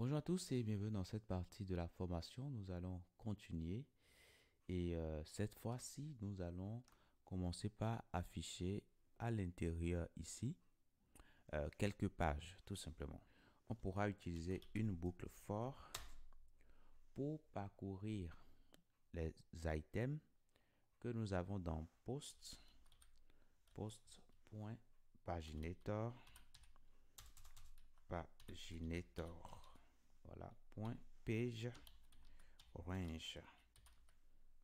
Bonjour à tous et bienvenue dans cette partie de la formation. Nous allons continuer et cette fois-ci, nous allons commencer par afficher à l'intérieur ici quelques pages, tout simplement. On pourra utiliser une boucle for pour parcourir les items que nous avons dans post.paginator, voilà, point page range.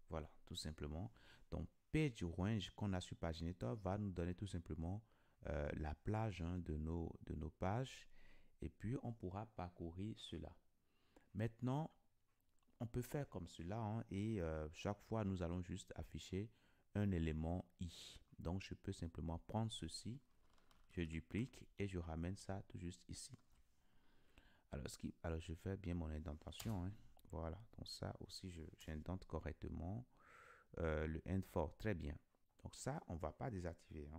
Voilà, tout simplement. Donc, page range qu'on a sur Paginator va nous donner tout simplement la plage de nos pages. Et puis, on pourra parcourir cela. Maintenant, on peut faire comme cela et chaque fois, nous allons juste afficher un élément i. Donc, je peux simplement prendre ceci, je duplique et je ramène ça tout juste ici. Alors je fais bien mon indentation. Voilà, donc ça aussi, j'indente correctement. Le end for, très bien. Donc ça, on ne va pas désactiver.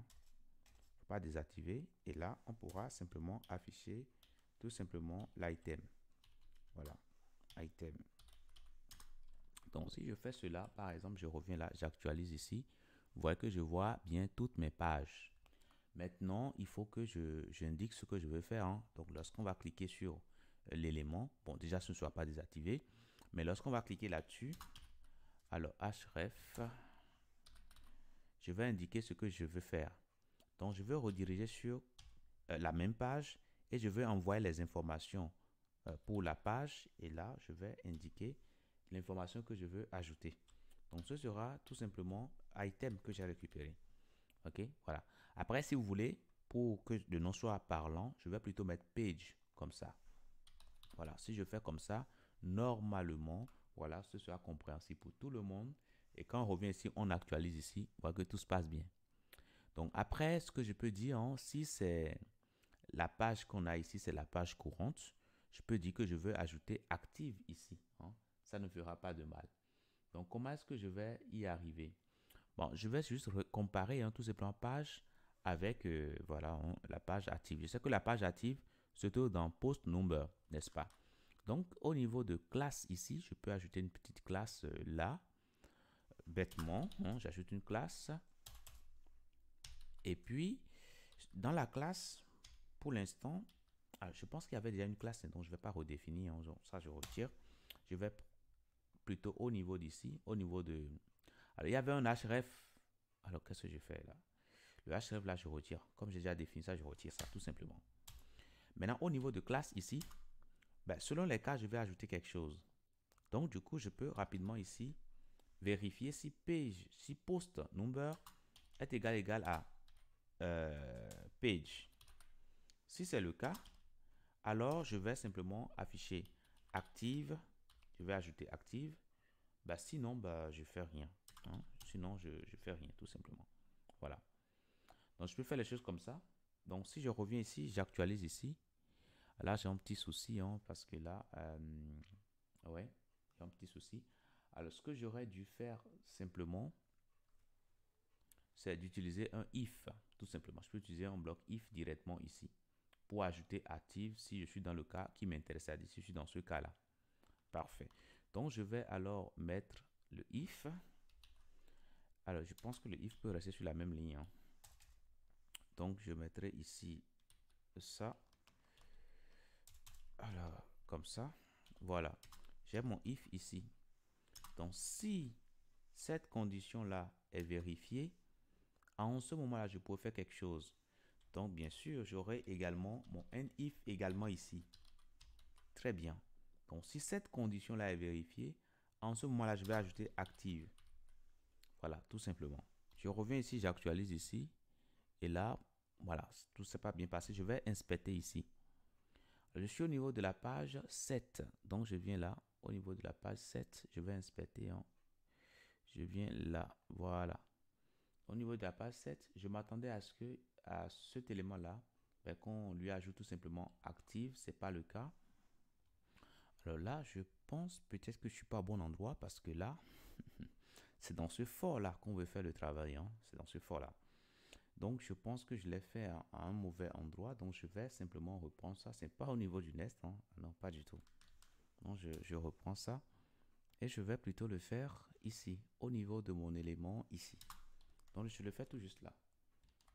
Pas désactiver. Et là, on pourra simplement afficher tout simplement l'item. Voilà, item. Donc si je fais cela, par exemple, je reviens là, j'actualise ici. Vous voyez que je vois bien toutes mes pages. Maintenant, il faut que j'indique ce que je veux faire. Donc lorsqu'on va cliquer sur l'élément, bon déjà ce ne soit pas désactivé, mais lorsqu'on va cliquer là-dessus, alors href, je vais indiquer ce que je veux faire. Donc, je vais rediriger sur la même page et je vais envoyer les informations pour la page. Et là, je vais indiquer l'information que je veux ajouter. Donc, ce sera tout simplement item que j'ai récupéré. OK, voilà. Après, si vous voulez, pour que le nom soit parlant, je vais plutôt mettre page comme ça. Voilà, si je fais comme ça, normalement, voilà, ce sera compréhensible pour tout le monde. Et quand on revient ici, on actualise ici, on voit que tout se passe bien. Donc après, ce que je peux dire, si c'est la page qu'on a ici, c'est la page courante, je peux dire que je veux ajouter active ici. Ça ne fera pas de mal. Donc comment est-ce que je vais y arriver? Bon, je vais juste comparer tout simplement page avec voilà, la page active. Je sais que la page active se trouve dans post number, n'est-ce pas? Donc au niveau de classe ici, je peux ajouter une petite classe là, bêtement. J'ajoute une classe. Et puis, dans la classe, pour l'instant, je pense qu'il y avait déjà une classe, donc je ne vais pas redéfinir. Ça, je retire. Je vais plutôt au niveau d'ici, au niveau de... Alors, il y avait un href. Alors, qu'est-ce que je fais là? Le href, là, je retire. Comme j'ai déjà défini ça, je retire ça, tout simplement. Maintenant, au niveau de classe, ici, selon les cas, je vais ajouter quelque chose. Donc, du coup, je peux rapidement ici vérifier si page, si post number est égal à page. Si c'est le cas, alors je vais simplement afficher active. Je vais ajouter active. Sinon, je fais rien. Sinon, je fais rien, tout simplement. Voilà. Donc, je peux faire les choses comme ça. Donc, si je reviens ici, j'actualise ici. Là, j'ai un petit souci, parce que là, ouais, j'ai un petit souci. Alors, ce que j'aurais dû faire simplement, c'est d'utiliser un if, tout simplement. Je peux utiliser un bloc if directement ici pour ajouter active si je suis dans le cas qui m'intéresse, c'est-à-dire si je suis dans ce cas-là. Parfait. Donc, je vais alors mettre le if. Alors, je pense que le if peut rester sur la même ligne. Donc, je mettrai ici ça. Alors, comme ça. Voilà. J'ai mon if ici. Donc, si cette condition-là est vérifiée, en ce moment-là, je pourrais faire quelque chose. Donc, bien sûr, j'aurai également mon end-if également ici. Très bien. Donc, si cette condition-là est vérifiée, en ce moment-là, je vais ajouter active. Voilà, tout simplement. Je reviens ici, j'actualise ici. Et là, voilà, tout s'est pas bien passé. Je vais inspecter ici. Je suis au niveau de la page 7. Donc, je viens là, au niveau de la page 7. Je vais inspecter. Je viens là, voilà. Au niveau de la page 7, je m'attendais à ce que, à cet élément-là, qu'on lui ajoute tout simplement active. Ce n'est pas le cas. Alors là, je pense peut-être que je ne suis pas au bon endroit parce que là, c'est dans ce for-là qu'on veut faire le travail. C'est dans ce for-là. Donc, je pense que je l'ai fait à un mauvais endroit. Donc, je vais simplement reprendre ça. C'est pas au niveau du nest, hein. Non, pas du tout. Donc, je reprends ça. Et je vais plutôt le faire ici, au niveau de mon élément ici. Donc, je le fais tout juste là.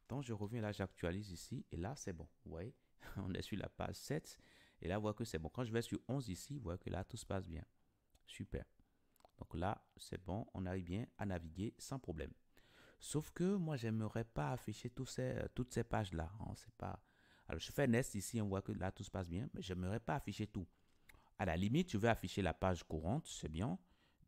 Donc, je reviens là, j'actualise ici. Et là, c'est bon. Vous voyez, on est sur la page 7. Et là, vous voyez que c'est bon. Quand je vais sur 11 ici, vous voyez que là, tout se passe bien. Super. Donc là, c'est bon. On arrive bien à naviguer sans problème. Sauf que moi, j'aimerais pas afficher toutes ces pages-là, hein. C'est pas... Alors, je fais Nest ici, on voit que là, tout se passe bien, mais j'aimerais pas afficher tout. À la limite, je vais afficher la page courante, c'est bien.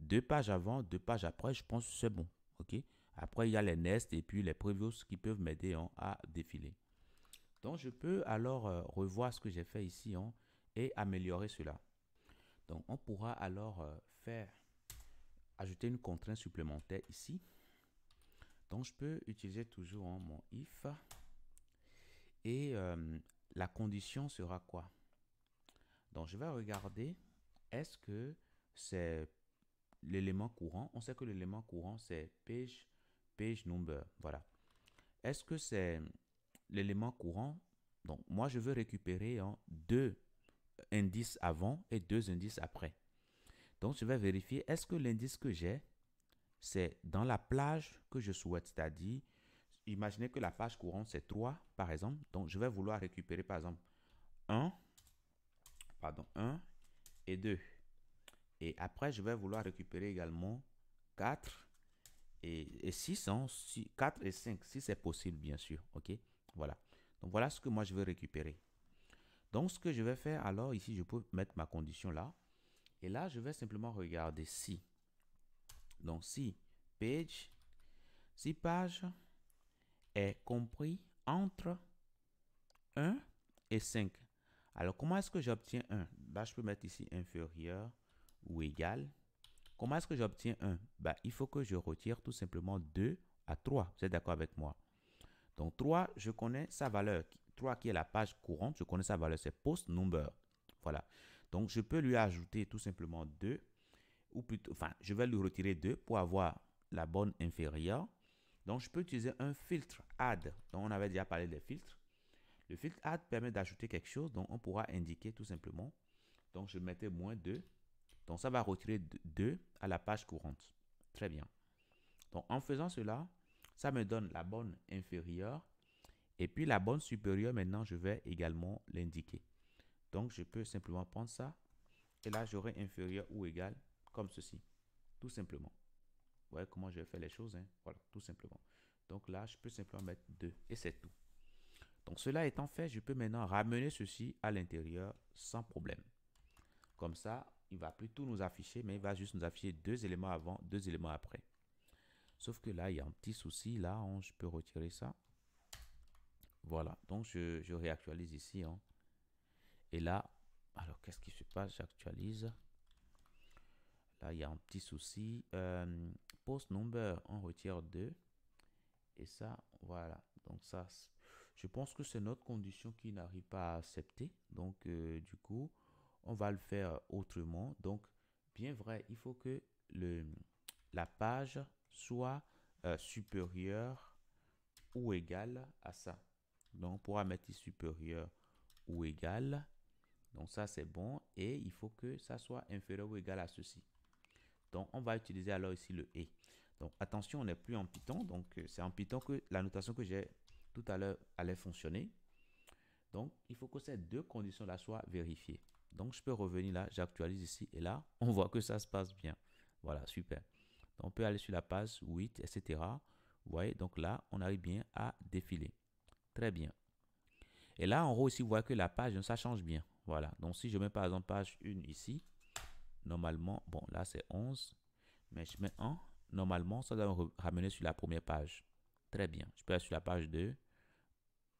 2 pages avant, 2 pages après, je pense que c'est bon. OK? Après, il y a les Nest et puis les previews qui peuvent m'aider, hein, à défiler. Donc, je peux alors revoir ce que j'ai fait ici, hein, et améliorer cela. Donc, on pourra alors ajouter une contrainte supplémentaire ici. Donc, je peux utiliser toujours, hein, mon if. Et la condition sera quoi? Donc, je vais regarder, est-ce que c'est l'élément courant? On sait que l'élément courant, c'est page number. Voilà. Est-ce que c'est l'élément courant? Donc, moi, je veux récupérer, hein, 2 indices avant et 2 indices après. Donc, je vais vérifier, est-ce que l'indice que j'ai, c'est dans la plage que je souhaite, c'est-à-dire, imaginez que la page courante, c'est 3, par exemple. Donc, je vais vouloir récupérer, par exemple, 1 et 2. Et après, je vais vouloir récupérer également 4 et 6, hein, 4 et 5, si c'est possible, bien sûr. OK? Voilà. Donc, voilà ce que moi, je veux récupérer. Donc, ce que je vais faire, alors, ici, je peux mettre ma condition là. Et là, je vais simplement regarder si. Donc, si page est compris entre 1 et 5. Alors, comment est-ce que j'obtiens 1? Là, je peux mettre ici inférieur ou égal. Comment est-ce que j'obtiens 1? Bah, il faut que je retire tout simplement 2 à 3. Vous êtes d'accord avec moi? Donc, 3, je connais sa valeur. 3 qui est la page courante, je connais sa valeur, c'est post number. Voilà. Donc, je peux lui ajouter tout simplement 2. Ou plutôt, enfin, je vais lui retirer 2 pour avoir la bonne inférieure. Donc, je peux utiliser un filtre add. Donc, on avait déjà parlé des filtres. Le filtre add permet d'ajouter quelque chose. Donc, on pourra indiquer tout simplement. Donc, je mettais moins 2. Donc, ça va retirer 2 à la page courante. Très bien. Donc, en faisant cela, ça me donne la bonne inférieure. Et puis, la bonne supérieure, maintenant, je vais également l'indiquer. Donc, je peux simplement prendre ça. Et là, j'aurai inférieur ou égal comme ceci. Tout simplement. Vous voyez comment je vais faire les choses, hein? Voilà, tout simplement. Donc là, je peux simplement mettre 2 et c'est tout. Donc, cela étant fait, je peux maintenant ramener ceci à l'intérieur sans problème. Comme ça, il ne va plus tout nous afficher, mais il va juste nous afficher 2 éléments avant, 2 éléments après. Sauf que là, il y a un petit souci. Là, je peux retirer ça. Voilà. Donc, je réactualise ici, hein. Et là, alors, qu'est-ce qui se passe? J'actualise. Là, il y a un petit souci. Post number, on retire 2. Et ça, voilà. Donc, ça, je pense que c'est notre condition qui n'arrive pas à accepter. Donc, du coup, on va le faire autrement. Donc, bien vrai, il faut que la page soit supérieure ou égale à ça. Donc, on pourra mettre supérieur ou égal. Donc, ça, c'est bon. Et il faut que ça soit inférieur ou égal à ceci. Donc, on va utiliser alors ici le « et ». Donc, attention, on n'est plus en Python. Donc, c'est en Python que la notation que j'ai tout à l'heure allait fonctionner. Donc, il faut que ces 2 conditions-là soient vérifiées. Donc, je peux revenir là, j'actualise ici et là, on voit que ça se passe bien. Voilà, super. Donc, on peut aller sur la page 8, etc. Vous voyez, donc là, on arrive bien à défiler. Très bien. Et là, en haut ici, vous voyez que la page, ça change bien. Voilà. Donc, si je mets par exemple page 1 ici, normalement, bon, là, c'est 11, mais je mets 1. Normalement, ça doit me ramener sur la première page. Très bien. Je peux aller sur la page 2.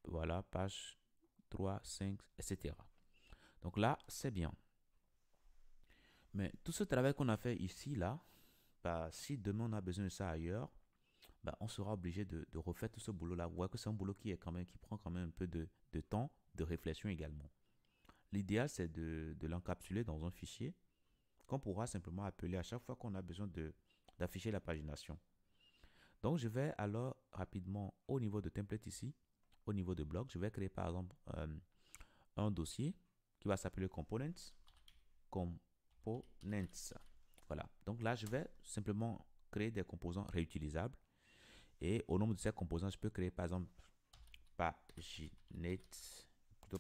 Voilà, page 3, 5, etc. Donc là, c'est bien. Mais tout ce travail qu'on a fait ici, là, bah, si demain on a besoin de ça ailleurs, bah, on sera obligé de refaire tout ce boulot-là. Vous voyez que c'est un boulot qui prend quand même un peu de temps, de réflexion également. L'idéal, c'est de l'encapsuler dans un fichier qu'on pourra simplement appeler à chaque fois qu'on a besoin d'afficher la pagination. Donc, je vais alors rapidement au niveau de template ici, au niveau de bloc, je vais créer par exemple un dossier qui va s'appeler components. Voilà. Donc là, je vais simplement créer des composants réutilisables. Et au nombre de ces composants, je peux créer par exemple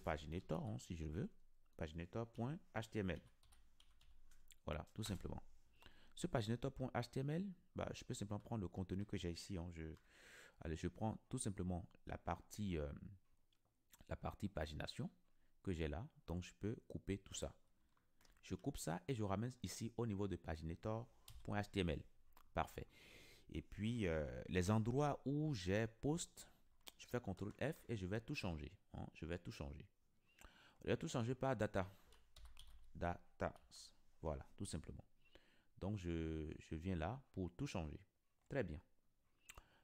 paginator, hein, si je veux. Paginator.html. Voilà, tout simplement. Ce paginator.html, bah, je peux simplement prendre le contenu que j'ai ici. Hein. Je prends tout simplement la partie pagination que j'ai là. Donc, je peux couper tout ça. Je coupe ça et je ramène ici au niveau de paginator.html. Parfait. Et puis, les endroits où j'ai post, je fais CTRL F et je vais tout changer. Hein. Je vais tout changer. Je vais tout changer par data. Data. Voilà, tout simplement. Donc, je viens là pour tout changer. Très bien.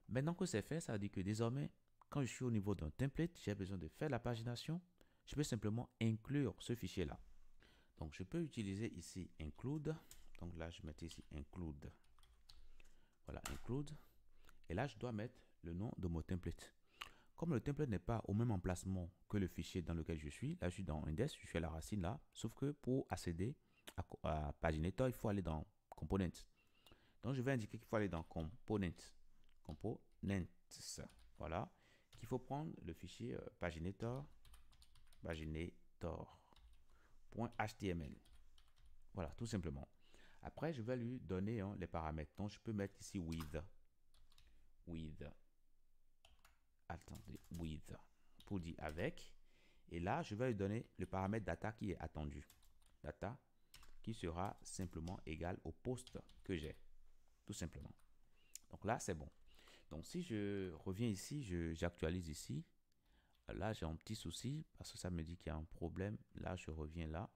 Maintenant que c'est fait, ça veut dire que désormais, quand je suis au niveau d'un template, j'ai besoin de faire la pagination. Je peux simplement inclure ce fichier-là. Donc, je peux utiliser ici include. Donc là, je mets ici include. Voilà, include. Et là, je dois mettre le nom de mon template. Comme le template n'est pas au même emplacement que le fichier dans lequel je suis, là, je suis dans index, je suis à la racine là. Sauf que pour accéder à paginator, il faut aller dans components. Donc, je vais indiquer qu'il faut aller dans components. Components. Voilà. Qu'il faut prendre le fichier paginator. Paginator.html. Voilà, tout simplement. Après, je vais lui donner les paramètres. Donc, je peux mettre ici with. Attendez, with. Pour dire avec. Et là, je vais lui donner le paramètre data qui est attendu. Data qui sera simplement égal au post que j'ai. Tout simplement. Donc là, c'est bon. Donc, si je reviens ici, j'actualise ici. Là, j'ai un petit souci parce que ça me dit qu'il y a un problème. Là, je reviens là.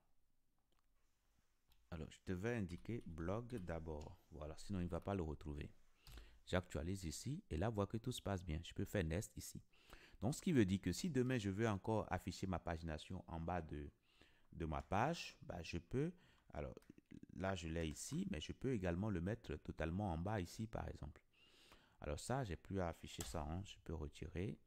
Alors, je devais indiquer blog d'abord. Voilà, sinon il ne va pas le retrouver. J'actualise ici et là, voit que tout se passe bien. Je peux faire nest ici. Donc, ce qui veut dire que si demain, je veux encore afficher ma pagination en bas de ma page, bah, je peux, alors là, je l'ai ici, mais je peux également le mettre totalement en bas ici, par exemple. Alors ça, j'ai plus à afficher ça. Hein. Je peux retirer.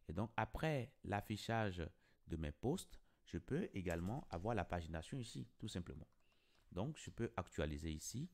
Et donc, après l'affichage de mes posts, je peux également avoir la pagination ici, tout simplement. Donc, je peux actualiser ici.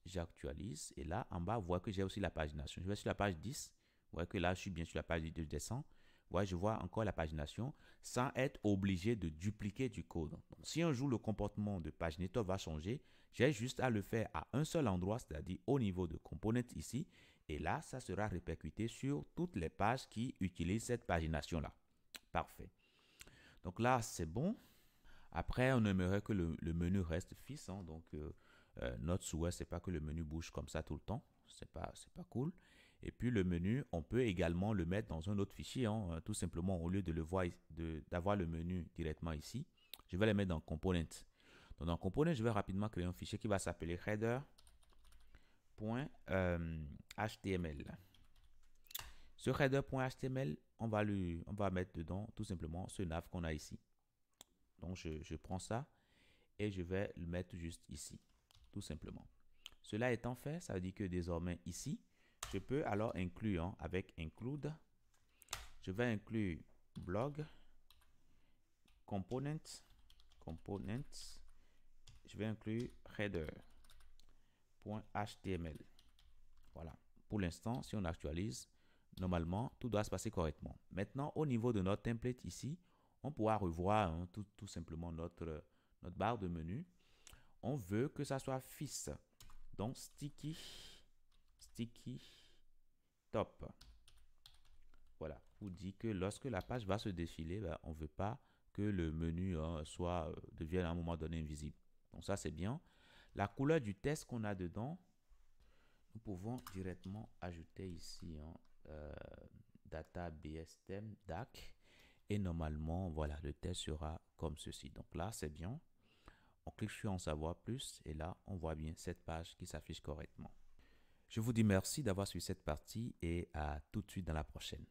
J'actualise. Et là, en bas, vous voyez que j'ai aussi la pagination. Je vais sur la page 10. Vous voyez que là, je suis bien sur la page 10. Je descends. Vous voyez, je vois encore la pagination sans être obligé de dupliquer du code. Donc, si un jour le comportement de paginator va changer, j'ai juste à le faire à un seul endroit, c'est-à-dire au niveau de component ici. Et là, ça sera répercuté sur toutes les pages qui utilisent cette pagination-là. Parfait. Donc là, c'est bon. Après, on aimerait que le menu reste fixe. Hein, donc, notre souhait, c'est pas que le menu bouge comme ça tout le temps. C'est pas cool. Et puis, le menu, on peut également le mettre dans un autre fichier. Hein, tout simplement, au lieu de le voir, d'avoir le menu directement ici, je vais le mettre dans Component. Donc, dans Component, je vais rapidement créer un fichier qui va s'appeler header.html. Ce header.html, on va mettre dedans tout simplement ce nav qu'on a ici. Donc, je prends ça et je vais le mettre juste ici, tout simplement. Cela étant fait, ça veut dire que désormais ici, je peux alors inclure avec include, je vais inclure blog, components, je vais inclure header.html. Voilà. Pour l'instant, si on actualise, normalement, tout doit se passer correctement. Maintenant, au niveau de notre template ici, on pourra revoir tout simplement notre barre de menu. On veut que ça soit fixe. Donc, sticky top. Voilà, vous dit que lorsque la page va se défiler, ben, on ne veut pas que le menu devienne à un moment donné invisible. Donc ça, c'est bien. La couleur du test qu'on a dedans, nous pouvons directement ajouter ici data bstem dac. Et normalement, voilà, le test sera comme ceci. Donc là, c'est bien. On clique sur en savoir plus et là, on voit bien cette page qui s'affiche correctement. Je vous dis merci d'avoir suivi cette partie et à tout de suite dans la prochaine.